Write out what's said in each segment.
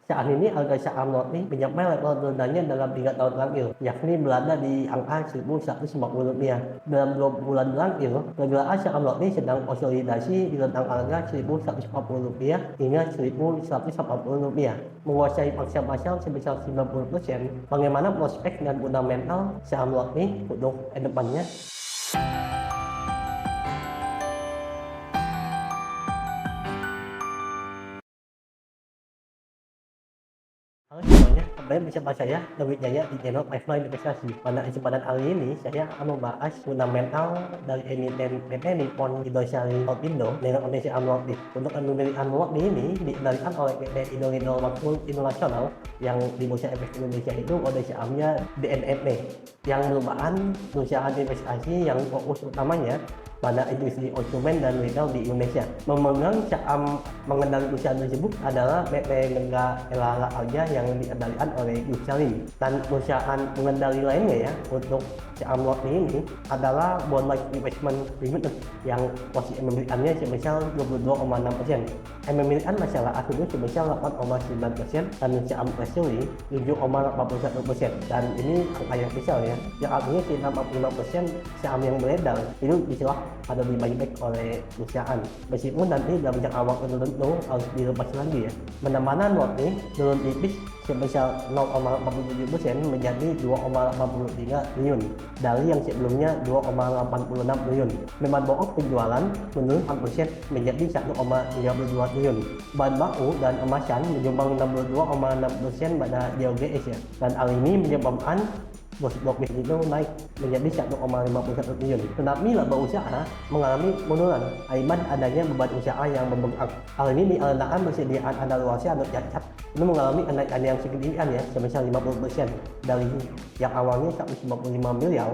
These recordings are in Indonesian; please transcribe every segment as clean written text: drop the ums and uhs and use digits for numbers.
Saat ini harga saham Rotimi mencapai level terendahnya dalam 3 tahun terakhir, yakni berada di angka Rp1.150. Dalam 2 bulan terakhir, pergerakan saham Rotimi sedang konsolidasi di rentang harga Rp1.140 hingga Rp1.180, menguasai paksa pasar sebesar 90%. Bagaimana prospek dan fundamental saham Rotimi untuk kedepannya? Halo semuanya, kembali bersama saya David Jaya di channel Pipeline Investasi. Pada kesempatan kali ini saya akan membahas fundamental dari emiten PT Nippon Indosari Holdco dengan kondisi Amropi. Untuk memilih Amropi ini dikendalikan oleh PT Indo Makmur Internasional yang di Bursa Efek Indonesia itu kode sahamnya DNFP, yang merupakan perusahaan investasi yang fokus utamanya pada industri konsumen dan retail di Indonesia. Memegang saham mengendali perusahaan tersebut adalah PT Mega Elara Arja yang dikendalikan oleh Gus Salim, dan perusahaan pengendali lainnya ya untuk saham Rotimi ini adalah Bonlife Investment Limited yang posisi pemilikannya sebesar 22,6%. Pemilikan masyarakat itu sebesar 8,9% dan saham Treasury 7,81%, dan ini angka yang besar ya, yang artinya sekitar 45% saham yang beredar itu diserah pada buyback oleh perusahaan. Meskipun nanti dalam jangka waktu tertentu harus dilepas lagi ya. Penamanan Rotimi turun tipis sebesar 0,47% menjadi 2,83 triliun dari yang sebelumnya 2,86 triliun. Memang bohong penjualan menurun 4% menjadi 1,32 triliun. Bahan baku dan emasan menyumbang 62,6% pada DOGS ya. Dan hal ini menyebabkan profit itu naik menjadi 1,51 triliun. Tetapi laba usaha mengalami penurunan akibat adanya beban usaha yang membengkak. Hal ini dikarenakan persediaan kadaluarsa atau cacat itu mengalami kenaikan yang signifikan ya, sebesar 50% dari yang awalnya 155 miliar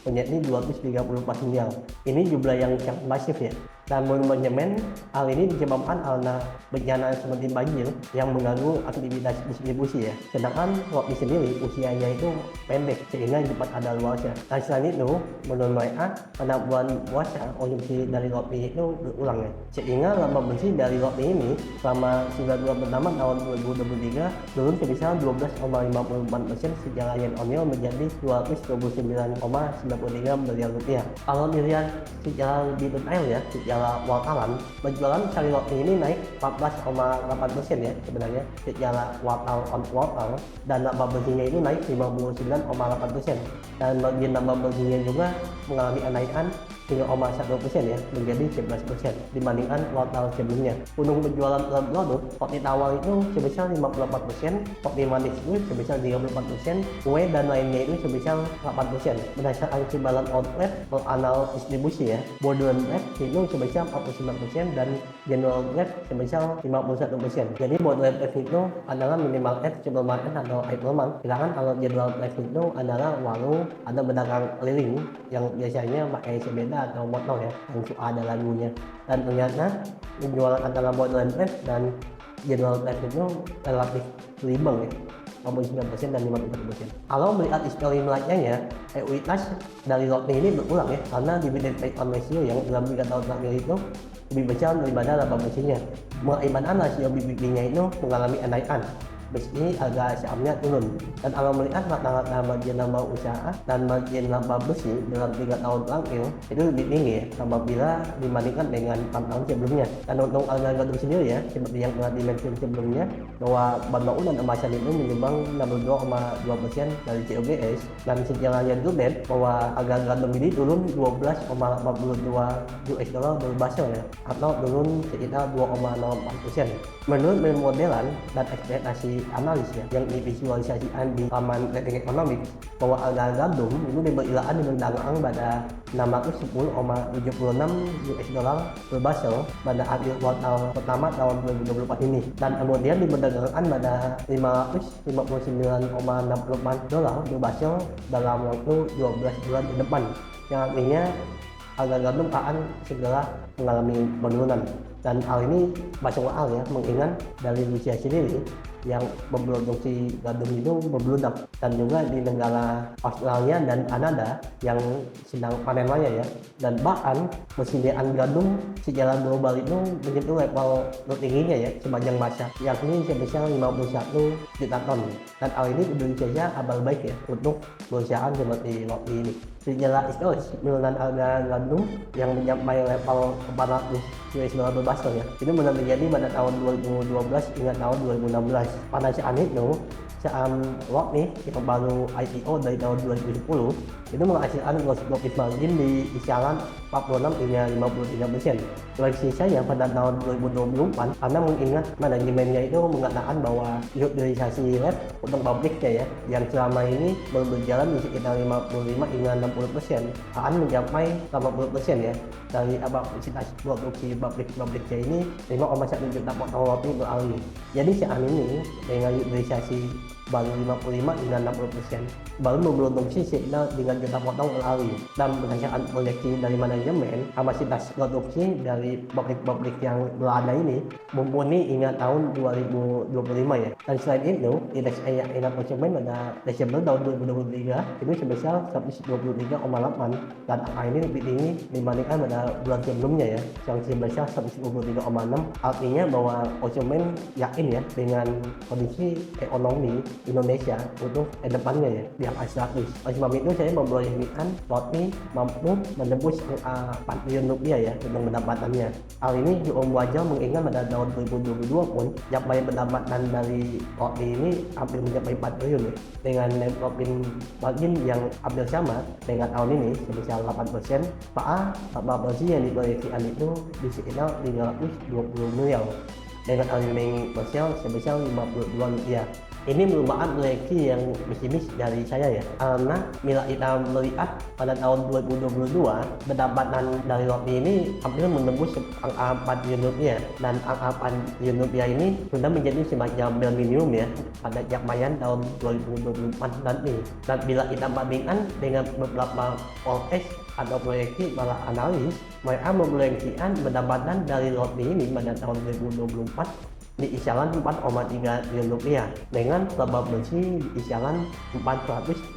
menjadi 234 miliar. Ini jumlah yang sangat masif ya. Dan menurut manajemen, hal ini disebabkan karena bencana seperti banjir yang mengganggu aktivitas distribusi ya. Sedangkan Rotimi sendiri usianya itu pendek sehingga cepat ada luasnya. Dan selain itu, menurut mereka pada bulan puasa konsumsi dari Rotimi itu berulang ya. Sehingga laba bersih dari Rotimi ini selama 9 bulan pertama tahun 2023 turun sebesar 12,54% secara year-on-year menjadi 229,93 miliar rupiah. Kalau dilihat secara lebih detail ya, secara kuartalan, penjualan sari Rotimi ini naik 14,8% ya sebenarnya secara kuartal on kuartal, dan laba bersihnya itu naik 59,8%, dan margin laba bersihnya juga mengalami kenaikan 3,1% ya menjadi 11% dibandingkan kuartal sebelumnya. Untuk penjualan dalam produk, roti tawar itu sebesar 54%, roti manis itu sebesar 34%, kue dan lainnya itu sebesar 8%. Berdasarkan timbalan outlet per anal distribusi ya, modern rate itu sebesar 49% dan general rate sebesar 51%. Jadi modern rate itu adalah minimal rate, supermarket atau hypermart. Sedangkan kalau general rate itu adalah warung atau pedagang keliling yang biasanya pakai sepeda atau motor ya, yang suka ada lagunya. Dan ternyata penjualan antara modern rate dan general rate itu relatif seimbang ya, 49% dan 51%. Kalau melihat histori melanjutnya, ekuitas dari Rotimi ini berulang ya, karena dividend payout ratio yang dalam 3 tahun terakhir itu lebih besar daripada laba bersihnya. Mengakibatkan rasio BBB-nya itu mengalami kenaikan meski harga sahamnya turun. Dan kalau melihat rata-rata margin laba usaha dan margin laba bersih dalam 3 tahun terakhir itu lebih tinggi ya apabila dibandingkan dengan 4 tahun sebelumnya. Dan untuk harga gandum sendiri ya, seperti yang telah dimention sebelumnya, bahwa bahan baku dan emasan itu menyumbang 62,2% dari COGS, dan secara year to date bahwa harga gandum ini turun 12,82 US dollar per barrel ya, atau turun sekitar 2,04%. Menurut modelan dan ekspektasi analis ya, yang divisualisasikan di laman rating ekonomi, bahwa harga gandum itu diperkirakan dibentangkan pada 610,76 US dollar per barrel pada akhir kuartal pertama tahun 2024 ini, dan kemudian diperdagangkan pada 559,64 dolar per barrel dalam waktu 12 bulan ke depan, yang artinya harga gandum akan segera mengalami penurunan. Dan hal ini masuk akal ya, mengingat dari Rusia sendiri yang memproduksi gandum itu membludak, dan juga di negara Australia dan Kanada yang sedang panen raya ya. Dan bahkan persediaan gandum secara global itu menyentuh level tertingginya ya sepanjang masa, yakni sebesar 51 juta ton. Dan hal ini Indonesia kabar baik ya untuk perusahaan seperti Roti ini. Secara historis, penurunan harga gandum yang mencapai level 400 US dollar per basel ya, itu benar terjadi pada tahun 2012 hingga tahun 2016. Pada saat itu, saham Roti yang baru IPO dari tahun 2010 itu menghasilkan gross profit margin di kisaran 46 hingga 53%. Proyeksi saya pada tahun 2024, karena mengingat manajemennya itu mengatakan bahwa utilisasi lab untuk pabriknya ya, yang selama ini baru berjalan di sekitar 55 hingga 60%, akan mencapai 80% ya dari kapasitas produksi pabrik-pabriknya ini 5,1 juta potong roti per hari. Jadi saat ini dengan utilisasi baru 55 hingga 60%, baru memproduksi sekitar 3 juta potong per hari. Dan berdasarkan proyeksi dari manajemen, kapasitas produksi dari pabrik-pabrik yang berada ini mumpuni hingga tahun 2025 ya. Dan selain itu, indeks daya konsumen pada Desember tahun 2023 itu sebesar 123,8, dan angka ini lebih tinggi dibandingkan pada bulan sebelumnya ya, yang sebesar 123,6. Artinya bahwa konsumen yakin ya dengan kondisi ekonomi Indonesia untuk kedepannya ya di angka 100. Oleh sebab itu saya memproyeksikan Roti mampu menembus angka 4 triliun rupiah ya untuk pendapatannya. Hal ini cukup wajar mengingat pada tahun 2022 pun capaian pendapatan dari Roti ini hampir mencapai 4 triliun ya, dengan net profit margin yang hampir sama dengan tahun ini sebesar 8%. Bersih yang diproyeksikan itu di sekitar 320 miliar dengan earning per share sebesar 52 rupiah. Ini merupakan proyeksi yang pesimis dari saya ya, karena bila kita melihat pada tahun 2022 pendapatan dari Roti ini hampir menembus angka 4 triliun rupiah, dan angka 4 triliun rupiah ini sudah menjadi semacam bare minimum ya pada capaian tahun 2024 nanti. Dan bila kita bandingkan dengan beberapa forecast atau proyeksi para analis, mereka memproyeksikan pendapatan dari Roti ini pada tahun 2024 di kisaran 4,3 triliun rupiah dengan laba bersih di kisaran 430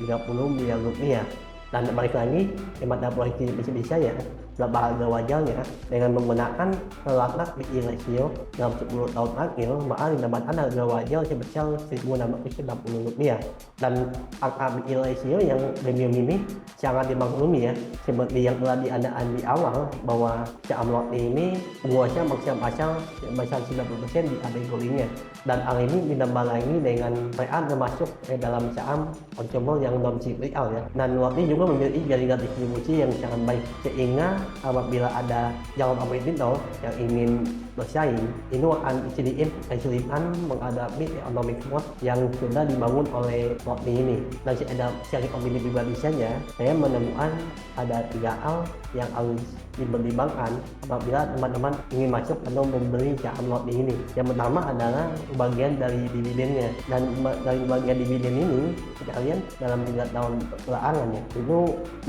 miliar rupiah. Dan balik lagi pada proyeksi bisa ya, laba harga wajarnya dengan menggunakan relatif PE ratio dalam 10 tahun terakhir, maka didapatkan harga wajar sebesar 1.660 rupiah. Dan angka PE ratio yang premium ini sangat dimaklumi ya, seperti yang telah diandalkan di awal bahwa saham Roti ini penguasa maksimum pasar sebesar 90% di kategorinya. Dan hal ini ditambah lagi dengan PA termasuk dalam saham consumer yang non cyclical ya. Dan Roti juga memiliki jaringan distribusi yang sangat baik, sehingga apabila ada calon kompetitor yang ingin bersaing, ini akan sedikit kesulitan menghadapi economic growth yang sudah dibangun oleh Roti ini. Dan secara opini pribadi saja, saya menemukan ada 3 hal yang harus dipertimbangkan apabila teman-teman ingin masuk atau membeli saham Roti ini. Yang pertama adalah bagian dari dividennya, dan dari bagian dividen ini kalian dalam 3 tahun belakangan ya, itu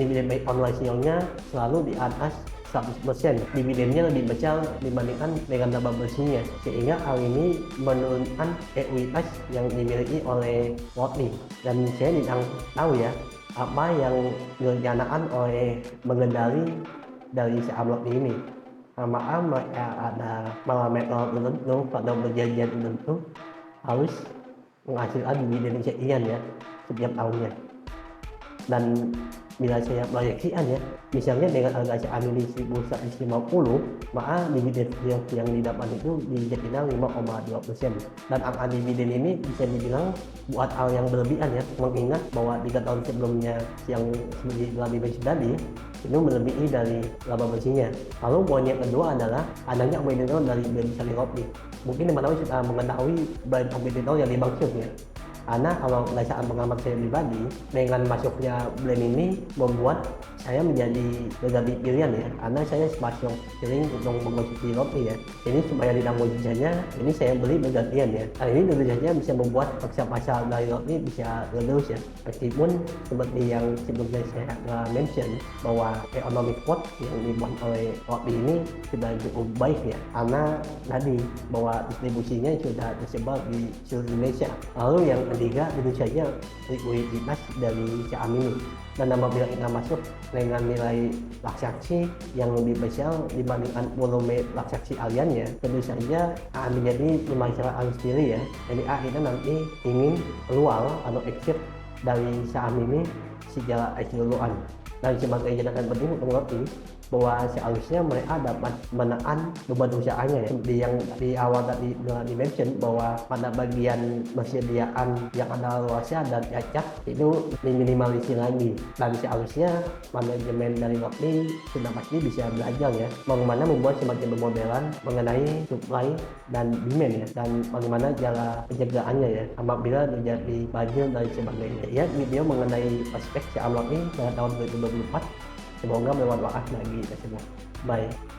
dividen by on ratio-nya selalu di atas 100%. Dividennya lebih besar dibandingkan dengan laba bersihnya, sehingga hal ini menurunkan ekuitas yang dimiliki oleh Roti. Dan saya tidak tahu ya apa yang direncanakan oleh pengendali dari saham Roti ini. Maka mereka ada parameter tertentu atau perjanjian tertentu harus menghasilkan dividen sekian ya setiap tahunnya. Dan bila saya proyeksikan ya, misalnya dengan harga saham ini 1.150, maka dividen yang didapat itu di sekitar 5,2%. Dan angka dividen ini bisa dibilang buat hal yang berlebihan ya, mengingat bahwa 3 tahun sebelumnya yang lebih bersih tadi itu melebihi dari laba bersihnya. Lalu poin yang kedua adalah adanya kompetitor dari brand Roti. Mungkin teman-teman sudah mengetahui brand kompetitor yang dimaksud ya. Karena kalau berdasarkan pengamat saya pribadi, dengan masuknya brand ini membuat saya menjadi pilihan ya, karena saya semakin sering untuk mengkonsumsi roti ya. Ini supaya tidak wujudnya, ini saya beli bergantian ya. Hal ini tentu saja bisa membuat paksa pasar dari roti bisa lulus ya. Meskipun seperti yang sebelumnya saya mention bahwa economic quote yang dibuat oleh roti ini sudah cukup baik ya, karena tadi bahwa distribusinya sudah tersebar di seluruh Indonesia. Lalu yang ketiga tentu saja likuiditas dari saham ini. Dan apabila kita masuk dengan nilai transaksi yang lebih besar dibandingkan volume transaksi hariannya, tentu saja akan menjadi pemasaran sendiri ya. Jadi akhirnya nanti ingin keluar atau exit dari saham ini secara keseluruhan. Dan sebagai catatan penting untuk mengerti bahwa seharusnya mereka dapat menekan beban usahanya ya. Seperti yang di awal tadi di-mention bahwa pada bagian persediaan yang ada luasnya dan cacat itu diminimalisir lagi, dan seharusnya manajemen dari Roti sudah pasti bisa belajar ya bagaimana membuat semacam pemodelan mengenai supply dan demand ya, dan bagaimana cara pencegahannya ya apabila terjadi banjir dan sebagainya ya. Video mengenai aspek saham Roti pada tahun 2024 semoga bermanfaat bagi kita semua. Bye.